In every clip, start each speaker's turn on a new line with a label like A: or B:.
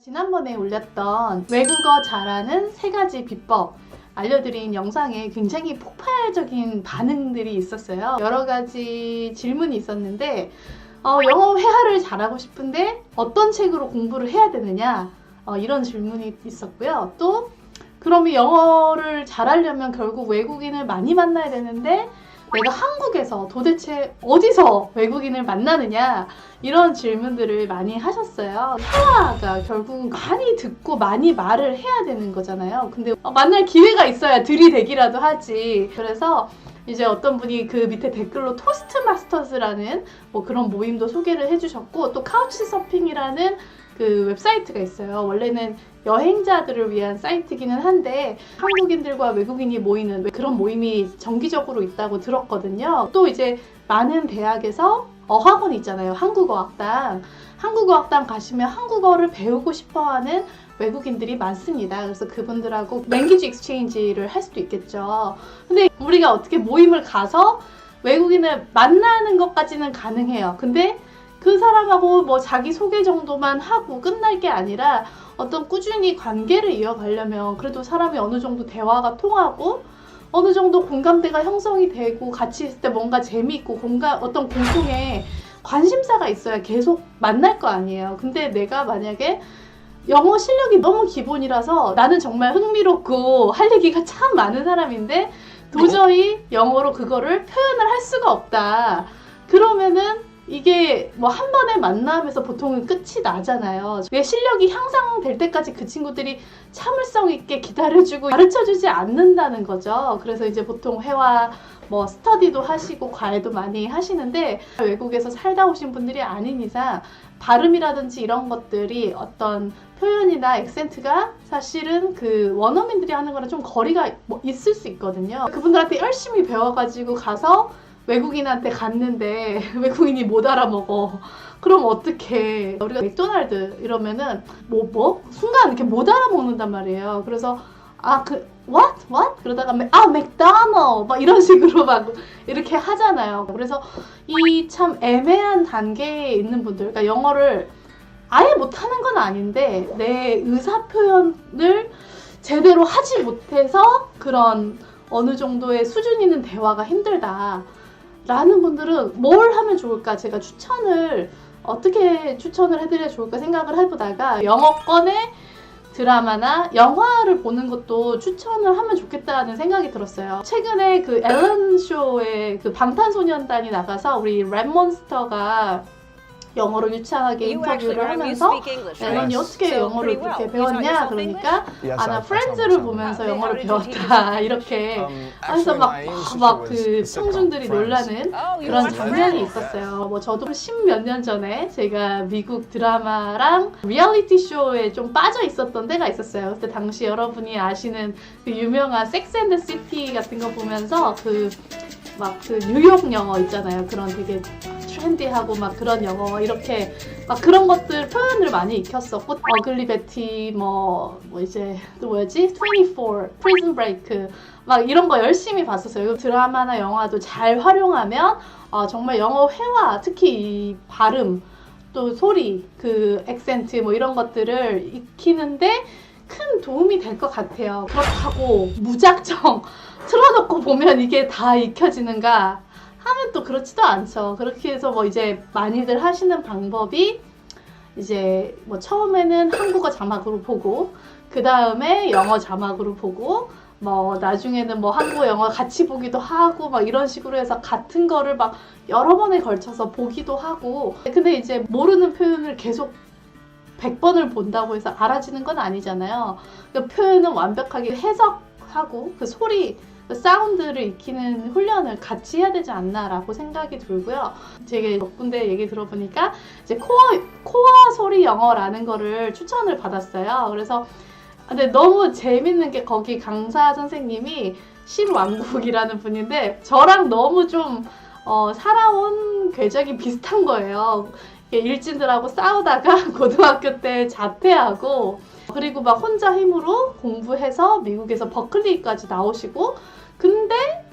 A: 지난번에 올렸던 외국어 잘하는 3가지 비법 알려드린 영상에 굉장히 폭발적인 반응들이 있었어요. 여러 가지 질문이 있었는데 영어 회화를 잘하고 싶은데 어떤 책으로 공부를 해야 되느냐 이런 질문이 있었고요. 또 그러면 영어를 잘하려면 결국 외국인을 많이 만나야 되는데 내가 한국에서 도대체 어디서 외국인을 만나느냐 이런 질문들을 많이 하셨어요. 회화가 결국 많이 듣고 많이 말을 해야 되는 거잖아요. 근데 만날 기회가 있어야 들이대기라도 하지. 그래서 이제 어떤 분이 그 밑에 댓글로 토스트마스터즈라는 뭐 그런 모임도 소개를 해주셨고, 또 카우치서핑이라는 그 웹사이트가 있어요. 원래는 여행자들을 위한 사이트기는 한데 한국인들과 외국인이 모이는 그런 모임이 정기적으로 있다고 들었거든요. 또 이제 많은 대학에서 어학원이 있잖아요. 한국어학당. 한국어학당 가시면 한국어를 배우고 싶어하는 외국인들이 많습니다. 그래서 그분들하고 랭귀지 익스체인지를 할 수도 있겠죠. 근데 우리가 어떻게 모임을 가서 외국인을 만나는 것까지는 가능해요. 근데 그 사람하고 뭐 자기소개 정도만 하고 끝날 게 아니라 어떤 꾸준히 관계를 이어가려면 그래도 사람이 어느 정도 대화가 통하고 어느 정도 공감대가 형성이 되고 같이 있을 때 뭔가 재미있고 어떤 공통의 관심사가 있어야 계속 만날 거 아니에요. 근데 내가 만약에 영어 실력이 너무 기본이라서 나는 정말 흥미롭고 할 얘기가 참 많은 사람인데 도저히 영어로 그거를 표현을 할 수가 없다. 그러면은 이게 뭐 한 번에 만남에서 보통은 끝이 나잖아요. 내 실력이 향상될 때까지 그 친구들이 참을성 있게 기다려주고 가르쳐주지 않는다는 거죠. 그래서 이제 보통 회화, 뭐 스터디도 하시고 과외도 많이 하시는데 외국에서 살다 오신 분들이 아닌 이상 발음이라든지 이런 것들이 어떤 표현이나 액센트가 사실은 그 원어민들이 하는 거랑 좀 거리가 뭐 있을 수 있거든요. 그분들한테 열심히 배워가지고 가서 외국인한테 갔는데 외국인이 못 알아먹어. 그럼 어떡해. 우리가 맥도날드 이러면은 순간 이렇게 못 알아먹는단 말이에요. 그래서 what? 그러다가 맥도날드 막 이런 식으로 막 이렇게 하잖아요. 그래서 이 참 애매한 단계에 있는 분들, 그러니까 영어를 아예 못하는 건 아닌데 내 의사 표현을 제대로 하지 못해서 그런 어느 정도의 수준 있는 대화가 힘들다 라는 분들은 뭘 하면 좋을까? 제가 어떻게 추천을 해드려야 좋을까 생각을 해보다가 영어권의 드라마나 영화를 보는 것도 추천을 하면 좋겠다는 생각이 들었어요. 최근에 그 앨런 쇼에 그 방탄소년단이 나가서 우리 랩몬스터가 영어로 유창하게 인터뷰를 하면서 앨런이 어떻게 영어를 그렇게 배웠냐 그러니까 나 프렌즈를 보면서 영어를 배웠다 이렇게 해서 막 그 청중들이 놀라는 그런 장면이 있었어요. 뭐 저도 10몇 년 전에 제가 미국 드라마랑 리얼리티 쇼에 좀 빠져 있었던 때가 있었어요. 그때 당시 여러분이 아시는 그 유명한 섹스 앤드 시티 같은 거 보면서 그 뉴욕 영어 있잖아요. 그런 되게 트렌디하고 막 그런 영어 이렇게 막 그런 것들 표현을 많이 익혔었고 어글리 베티 이제 또 뭐였지? 24 프리즌 브레이크 막 이런 거 열심히 봤었어요. 드라마나 영화도 잘 활용하면 정말 영어 회화, 특히 이 발음 또 소리, 그 액센트 뭐 이런 것들을 익히는데 큰 도움이 될 것 같아요. 그렇다고 무작정 틀어놓고 보면 이게 다 익혀지는가 하면 또 그렇지도 않죠. 그렇게 해서 뭐 이제 많이들 하시는 방법이 이제 뭐 처음에는 한국어 자막으로 보고 그 다음에 영어 자막으로 보고 뭐 나중에는 뭐 한국어 영어 같이 보기도 하고 막 이런 식으로 해서 같은 거를 막 여러 번에 걸쳐서 보기도 하고. 근데 이제 모르는 표현을 계속 100번을 본다고 해서 알아지는 건 아니잖아요. 그 표현은 완벽하게 해석하고 그 소리, 그 사운드를 익히는 훈련을 같이 해야 되지 않나라고 생각이 들고요. 되게 몇 군데 얘기 들어보니까 이제 코어 소리 영어라는 거를 추천을 받았어요. 그래서 근데 너무 재밌는 게 거기 강사 선생님이 신왕국이라는 분인데 저랑 너무 좀 살아온 궤적이 비슷한 거예요. 일진들하고 싸우다가 고등학교 때 자퇴하고 그리고 막 혼자 힘으로 공부해서 미국에서 버클리까지 나오시고 근데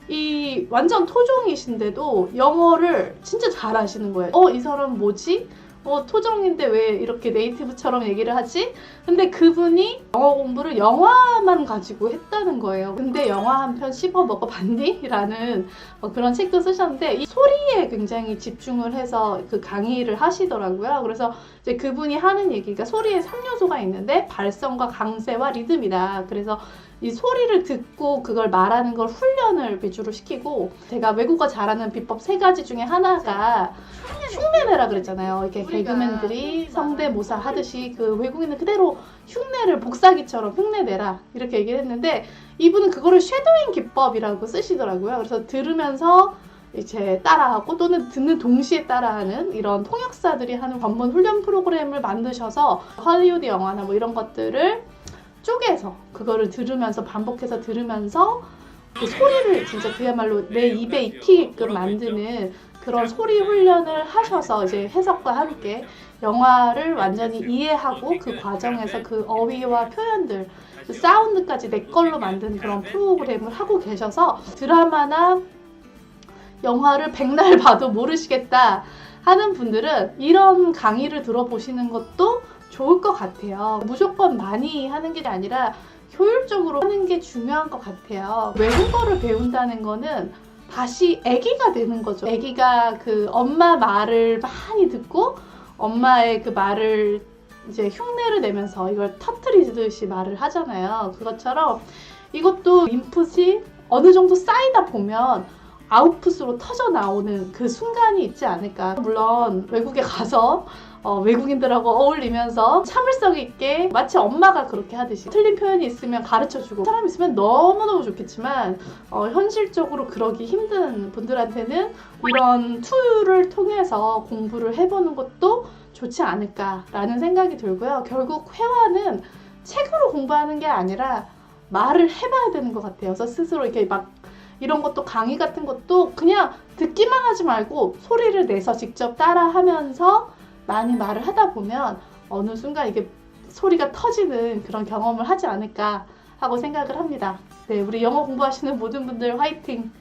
A: 이 완전 토종이신데도 영어를 진짜 잘하시는 거예요. 이 사람 뭐지? 토종인데 왜 이렇게 네이티브처럼 얘기를 하지? 근데 그분이 영어 공부를 영화만 가지고 했다는 거예요. 근데 영화 한 편 씹어 먹어봤니? 라는 그런 책도 쓰셨는데 이 소리에 굉장히 집중을 해서 그 강의를 하시더라고요. 그래서 이제 그분이 하는 얘기가 소리에 3요소가 있는데 발성과 강세와 리듬이다. 그래서 이 소리를 듣고 그걸 말하는 걸 훈련을 위주로 시키고, 제가 외국어 잘하는 비법 3가지 중에 하나가 흉내내라 그랬잖아요. 이렇게 개그맨들이 성대모사 하듯이 그 외국인은 그대로 흉내를 복사기처럼 흉내내라 이렇게 얘기를 했는데, 이분은 그거를 쉐도잉 기법이라고 쓰시더라고요. 그래서 들으면서 이제 따라하고 또는 듣는 동시에 따라하는 이런 통역사들이 하는 전문 훈련 프로그램을 만드셔서 할리우드 영화나 뭐 이런 것들을 쪼개서 그거를 들으면서 반복해서 들으면서 그 소리를 진짜 그야말로 내 입에 익히게끔 만드는 그런 소리 훈련을 하셔서 이제 해석과 함께 영화를 완전히 이해하고 그 과정에서 그 어휘와 표현들, 그 사운드까지 내 걸로 만든 그런 프로그램을 하고 계셔서 드라마나 영화를 백날 봐도 모르시겠다 하는 분들은 이런 강의를 들어보시는 것도 좋을 것 같아요. 무조건 많이 하는 게 아니라 효율적으로 하는 게 중요한 것 같아요. 외국어를 배운다는 거는 다시 아기가 되는 거죠. 아기가 그 엄마 말을 많이 듣고 엄마의 그 말을 이제 흉내를 내면서 이걸 터뜨리듯이 말을 하잖아요. 그것처럼 이것도 인풋이 어느 정도 쌓이다 보면 아웃풋으로 터져 나오는 그 순간이 있지 않을까. 물론 외국에 가서 외국인들하고 어울리면서 참을성 있게 마치 엄마가 그렇게 하듯이 틀린 표현이 있으면 가르쳐주고 사람 있으면 너무너무 좋겠지만 현실적으로 그러기 힘든 분들한테는 이런 툴을 통해서 공부를 해보는 것도 좋지 않을까라는 생각이 들고요. 결국 회화는 책으로 공부하는 게 아니라 말을 해봐야 되는 것 같아요. 그래서 스스로 이렇게 막 이런 것도 강의 같은 것도 그냥 듣기만 하지 말고 소리를 내서 직접 따라하면서 많이 말을 하다 보면 어느 순간 이게 소리가 터지는 그런 경험을 하지 않을까 하고 생각을 합니다. 네, 우리 영어 공부하시는 모든 분들 화이팅!